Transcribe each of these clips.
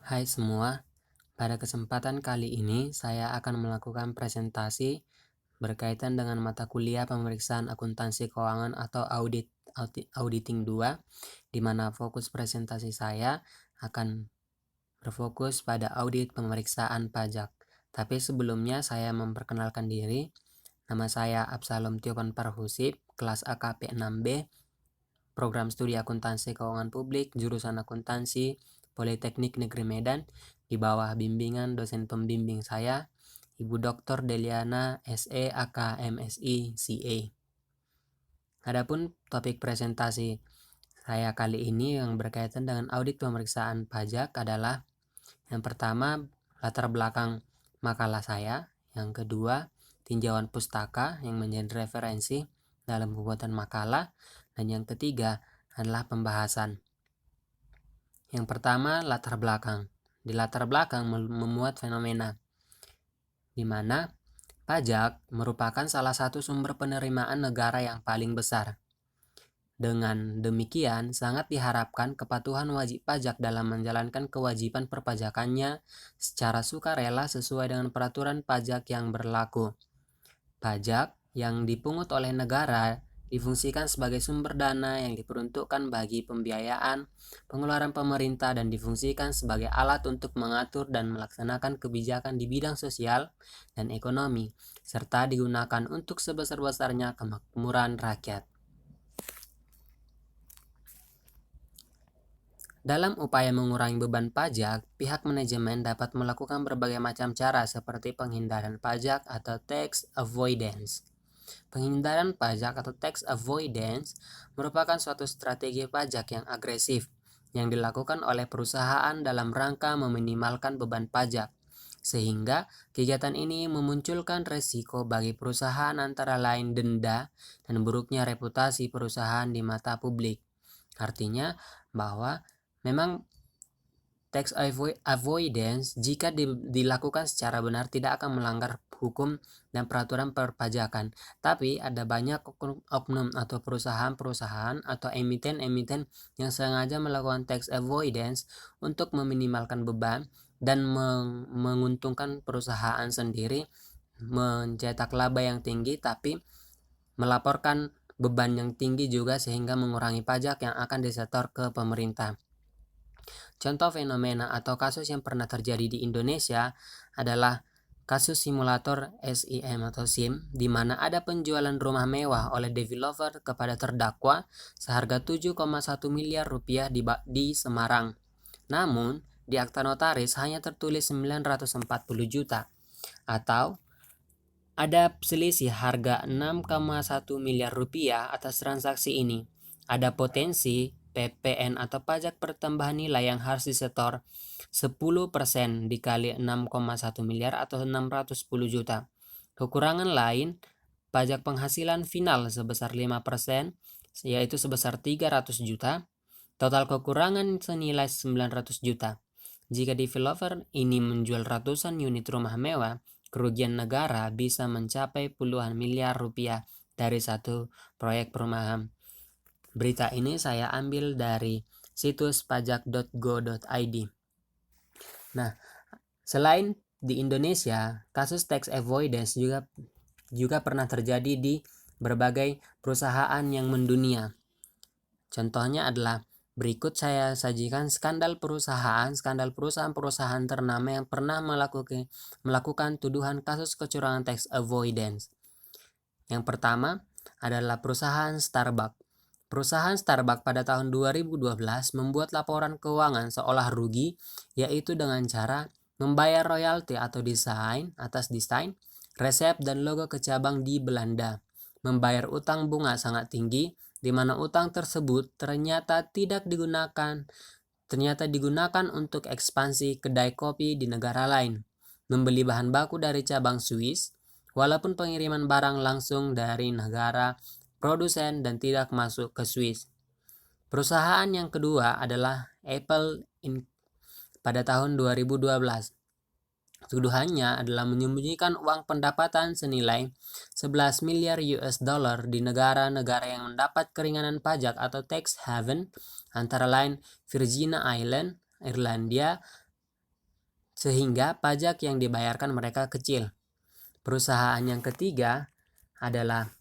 Hai semua, pada kesempatan kali ini saya akan melakukan presentasi berkaitan dengan mata kuliah pemeriksaan akuntansi keuangan atau auditing 2, di mana fokus presentasi saya akan berfokus pada audit pemeriksaan pajak. Tapi sebelumnya saya memperkenalkan diri. Nama saya Absalom Tiopan Parhusip, kelas AKP 6B, program studi akuntansi keuangan publik, jurusan akuntansi, Politeknik Negeri Medan, di bawah bimbingan dosen pembimbing saya, Ibu Dr. Deliana SE AK MSI CA. Adapun topik presentasi saya kali ini yang berkaitan dengan audit pemeriksaan pajak adalah yang pertama, latar belakang makalah saya, yang kedua, tinjauan pustaka yang menjadi referensi dalam pembuatan makalah, dan yang ketiga adalah pembahasan. Yang pertama, latar belakang. Di latar belakang memuat fenomena di mana pajak merupakan salah satu sumber penerimaan negara yang paling besar. Dengan demikian, sangat diharapkan kepatuhan wajib pajak dalam menjalankan kewajiban perpajakannya secara sukarela sesuai dengan peraturan pajak yang berlaku. Pajak yang dipungut oleh negara difungsikan sebagai sumber dana yang diperuntukkan bagi pembiayaan pengeluaran pemerintah dan difungsikan sebagai alat untuk mengatur dan melaksanakan kebijakan di bidang sosial dan ekonomi, serta digunakan untuk sebesar-besarnya kemakmuran rakyat. Dalam upaya mengurangi beban pajak, pihak manajemen dapat melakukan berbagai macam cara seperti penghindaran pajak atau tax avoidance. Penghindaran pajak atau tax avoidance merupakan suatu strategi pajak yang agresif yang dilakukan oleh perusahaan dalam rangka meminimalkan beban pajak. Sehingga kegiatan ini memunculkan resiko bagi perusahaan antara lain denda dan buruknya reputasi perusahaan di mata publik. Artinya bahwa memang tax avoidance jika dilakukan secara benar tidak akan melanggar hukum dan peraturan perpajakan. Tapi ada banyak oknum atau perusahaan-perusahaan atau emiten-emiten yang sengaja melakukan tax avoidance untuk meminimalkan beban dan menguntungkan perusahaan sendiri, mencetak laba yang tinggi tapi melaporkan beban yang tinggi juga sehingga mengurangi pajak yang akan disetor ke pemerintah. Contoh fenomena atau kasus yang pernah terjadi di Indonesia adalah kasus simulator SIM atau SIM, di mana ada penjualan rumah mewah oleh developer kepada terdakwa seharga 7,1 miliar rupiah di Semarang. Namun, di akta notaris hanya tertulis 940 juta, atau ada selisih harga 6,1 miliar rupiah atas transaksi ini. Ada potensi PPN atau pajak pertambahan nilai yang harus disetor 10% dikali 6,1 miliar atau 610 juta. Kekurangan lain, pajak penghasilan final sebesar 5%, yaitu sebesar 300 juta. Total kekurangan senilai 900 juta. Jika developer ini menjual ratusan unit rumah mewah, kerugian negara bisa mencapai puluhan miliar rupiah dari satu proyek perumahan. Berita ini saya ambil dari situs pajak.go.id. Nah, selain di Indonesia, kasus tax avoidance juga pernah terjadi di berbagai perusahaan yang mendunia. Contohnya adalah berikut saya sajikan skandal perusahaan-perusahaan ternama yang pernah melakukan tuduhan kasus kecurangan tax avoidance. Yang pertama adalah perusahaan Starbucks. Perusahaan Starbucks pada tahun 2012 membuat laporan keuangan seolah rugi, yaitu dengan cara membayar royalti atau desain, resep dan logo ke cabang di Belanda, membayar utang bunga sangat tinggi, di mana utang tersebut ternyata digunakan untuk ekspansi kedai kopi di negara lain, membeli bahan baku dari cabang Swiss, walaupun pengiriman barang langsung dari negara produsen dan tidak masuk ke Swiss. Perusahaan yang kedua adalah Apple Inc. pada tahun 2012. Tuduhannya adalah menyembunyikan uang pendapatan senilai 11 miliar US dollar di negara-negara yang mendapat keringanan pajak atau tax haven, antara lain Virgin Islands, Irlandia, sehingga pajak yang dibayarkan mereka kecil. Perusahaan yang ketiga adalah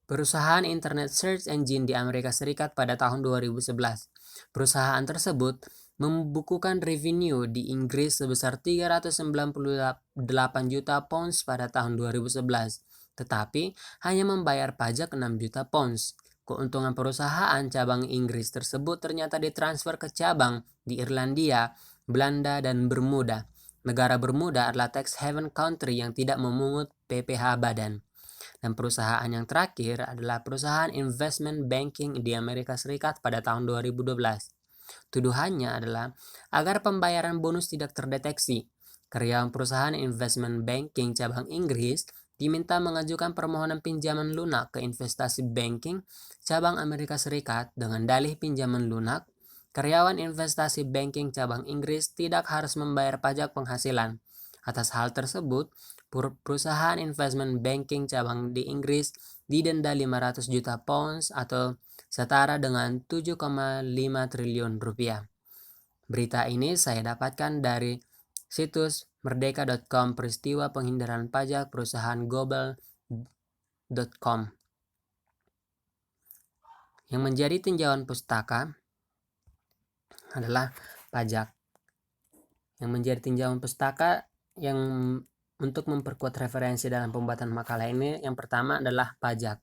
perusahaan internet search engine di Amerika Serikat pada tahun 2011. Perusahaan tersebut membukukan revenue di Inggris sebesar 398 juta pounds pada tahun 2011, tetapi hanya membayar pajak 6 juta pounds. Keuntungan perusahaan cabang Inggris tersebut ternyata ditransfer ke cabang di Irlandia, Belanda, dan Bermuda. Negara Bermuda adalah tax haven country yang tidak memungut PPh badan. Dan perusahaan yang terakhir adalah perusahaan investment banking di Amerika Serikat pada tahun 2012. Tuduhannya adalah agar pembayaran bonus tidak terdeteksi. Karyawan perusahaan investment banking cabang Inggris diminta mengajukan permohonan pinjaman lunak ke investasi banking cabang Amerika Serikat dengan dalih pinjaman lunak. Karyawan investasi banking cabang Inggris tidak harus membayar pajak penghasilan. Atas hal tersebut, perusahaan investment banking cabang di Inggris didenda 500 juta pounds atau setara dengan 7,5 triliun rupiah. Berita ini saya dapatkan dari situs merdeka.com, peristiwa penghindaran pajak perusahaan global.com. Yang menjadi tinjauan pustaka adalah pajak. Yang menjadi tinjauan pustaka yang untuk memperkuat referensi dalam pembuatan makalah ini, yang pertama adalah pajak.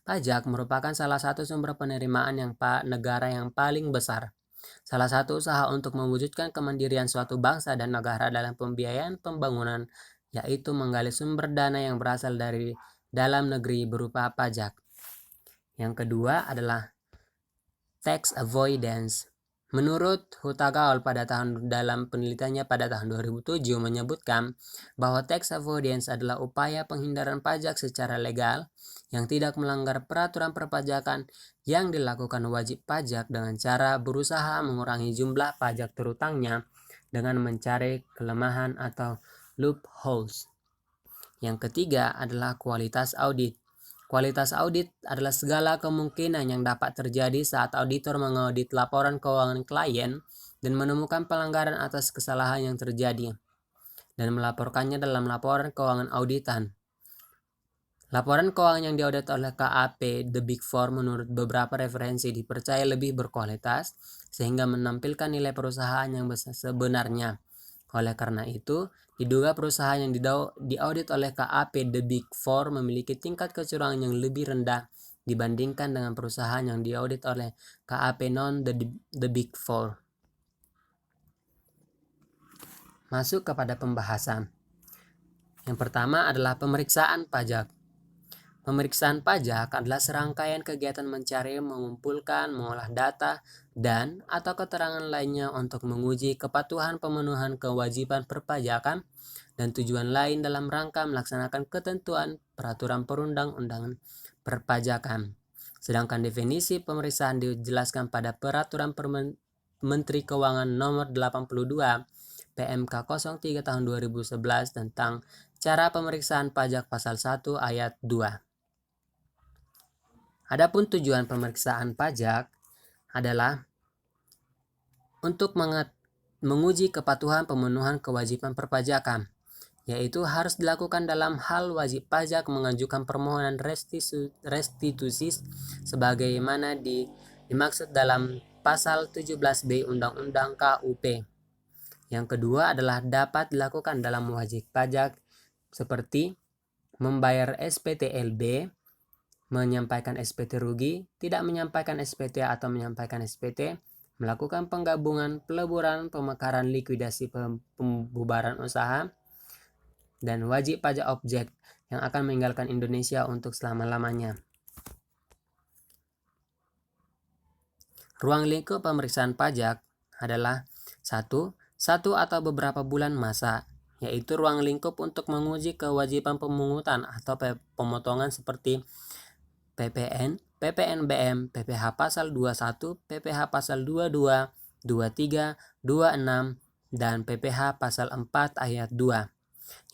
Pajak merupakan salah satu sumber penerimaan negara yang paling besar. Salah satu usaha untuk mewujudkan kemandirian suatu bangsa dan negara dalam pembiayaan pembangunan yaitu menggali sumber dana yang berasal dari dalam negeri berupa pajak. Yang kedua adalah tax avoidance. Menurut Hutagaol dalam penelitiannya pada tahun 2007 menyebutkan bahwa tax avoidance adalah upaya penghindaran pajak secara legal yang tidak melanggar peraturan perpajakan yang dilakukan wajib pajak dengan cara berusaha mengurangi jumlah pajak terutangnya dengan mencari kelemahan atau loopholes. Yang ketiga adalah kualitas audit. Kualitas audit adalah segala kemungkinan yang dapat terjadi saat auditor mengaudit laporan keuangan klien dan menemukan pelanggaran atas kesalahan yang terjadi dan melaporkannya dalam laporan keuangan auditan. Laporan keuangan yang diaudit oleh KAP The Big Four menurut beberapa referensi dipercaya lebih berkualitas sehingga menampilkan nilai perusahaan yang sebenarnya. Oleh karena itu, diduga perusahaan yang diaudit oleh KAP The Big Four memiliki tingkat kecurangan yang lebih rendah dibandingkan dengan perusahaan yang diaudit oleh KAP non The Big Four. Masuk kepada pembahasan. Yang pertama adalah pemeriksaan pajak. Pemeriksaan pajak adalah serangkaian kegiatan mencari, mengumpulkan, mengolah data, dan atau keterangan lainnya untuk menguji kepatuhan pemenuhan kewajiban perpajakan dan tujuan lain dalam rangka melaksanakan ketentuan peraturan perundang-undangan perpajakan. Sedangkan definisi pemeriksaan dijelaskan pada Peraturan Menteri Keuangan Nomor 82 PMK 03 tahun 2011 tentang cara pemeriksaan pajak pasal 1 ayat 2. Adapun tujuan pemeriksaan pajak adalah untuk menguji kepatuhan pemenuhan kewajiban perpajakan, yaitu harus dilakukan dalam hal wajib pajak mengajukan permohonan restitusi sebagaimana dimaksud dalam pasal 17B Undang-Undang KUP. Yang kedua adalah dapat dilakukan dalam wajib pajak seperti membayar SPT-LB, menyampaikan SPT rugi, tidak menyampaikan SPT atau menyampaikan SPT, melakukan penggabungan, peleburan, pemekaran, likuidasi, pembubaran usaha, dan wajib pajak objek yang akan meninggalkan Indonesia untuk selama-lamanya. Ruang lingkup pemeriksaan pajak adalah satu atau beberapa bulan masa, yaitu ruang lingkup untuk menguji kewajiban pemungutan atau pemotongan seperti PPN, PPNBM, PPh pasal 21, PPh pasal 22, 23, 26, dan PPh pasal 4 ayat 2.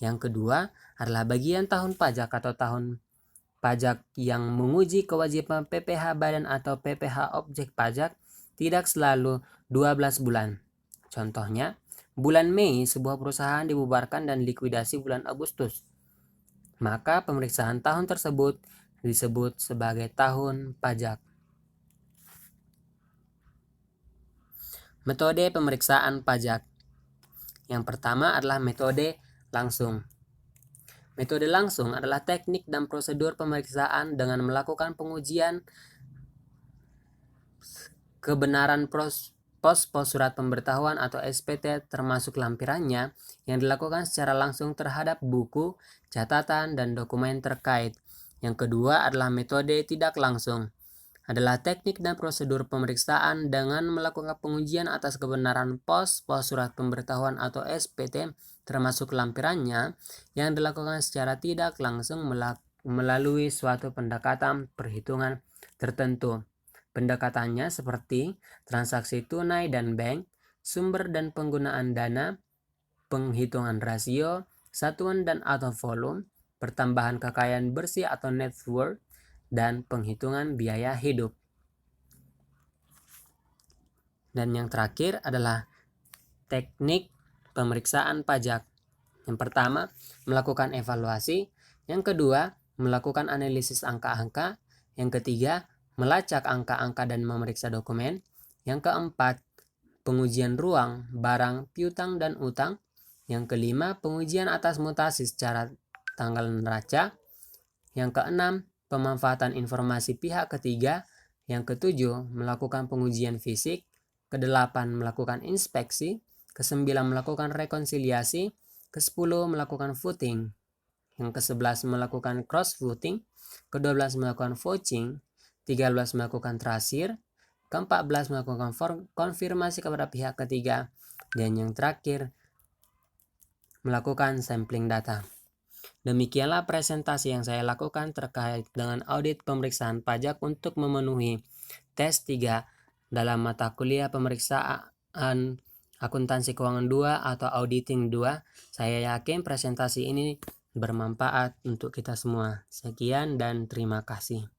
Yang kedua adalah bagian tahun pajak atau tahun pajak yang menguji kewajiban PPh badan atau PPh objek pajak tidak selalu 12 bulan. Contohnya, bulan Mei sebuah perusahaan dibubarkan dan likuidasi bulan Agustus. Maka pemeriksaan tahun tersebut disebut sebagai tahun pajak. Metode pemeriksaan pajak. Yang pertama adalah metode langsung. Metode langsung adalah teknik dan prosedur pemeriksaan dengan melakukan pengujian kebenaran pos-pos surat pemberitahuan atau SPT termasuk lampirannya yang dilakukan secara langsung terhadap buku, catatan, dan dokumen terkait. Yang kedua adalah metode tidak langsung. Adalah teknik dan prosedur pemeriksaan dengan melakukan pengujian atas kebenaran pos-pos surat pemberitahuan atau SPT termasuk lampirannya yang dilakukan secara tidak langsung melalui suatu pendekatan perhitungan tertentu. Pendekatannya seperti transaksi tunai dan bank, sumber dan penggunaan dana, penghitungan rasio, satuan dan atau volume, pertambahan kekayaan bersih atau net worth, dan penghitungan biaya hidup. Dan yang terakhir adalah teknik pemeriksaan pajak. Yang pertama, melakukan evaluasi. Yang kedua, melakukan analisis angka-angka. Yang ketiga, melacak angka-angka dan memeriksa dokumen. Yang keempat, pengujian ruang, barang, piutang, dan utang. Yang kelima, pengujian atas mutasi secara tanggal neraca. Yang keenam, pemanfaatan informasi pihak ketiga. Yang ketujuh, melakukan pengujian fisik. Kedelapan, melakukan inspeksi. Kesembilan, melakukan rekonsiliasi. Kesepuluh, melakukan voting. Yang ke-11, melakukan cross-voting. Ke-12, melakukan vouching. 13, melakukan trasir. Ke-14, melakukan konfirmasi kepada pihak ketiga. Dan yang terakhir, melakukan sampling data. Demikianlah presentasi yang saya lakukan terkait dengan audit pemeriksaan pajak untuk memenuhi tes 3 dalam mata kuliah pemeriksaan akuntansi keuangan 2 atau auditing 2. Saya yakin presentasi ini bermanfaat untuk kita semua. Sekian dan terima kasih.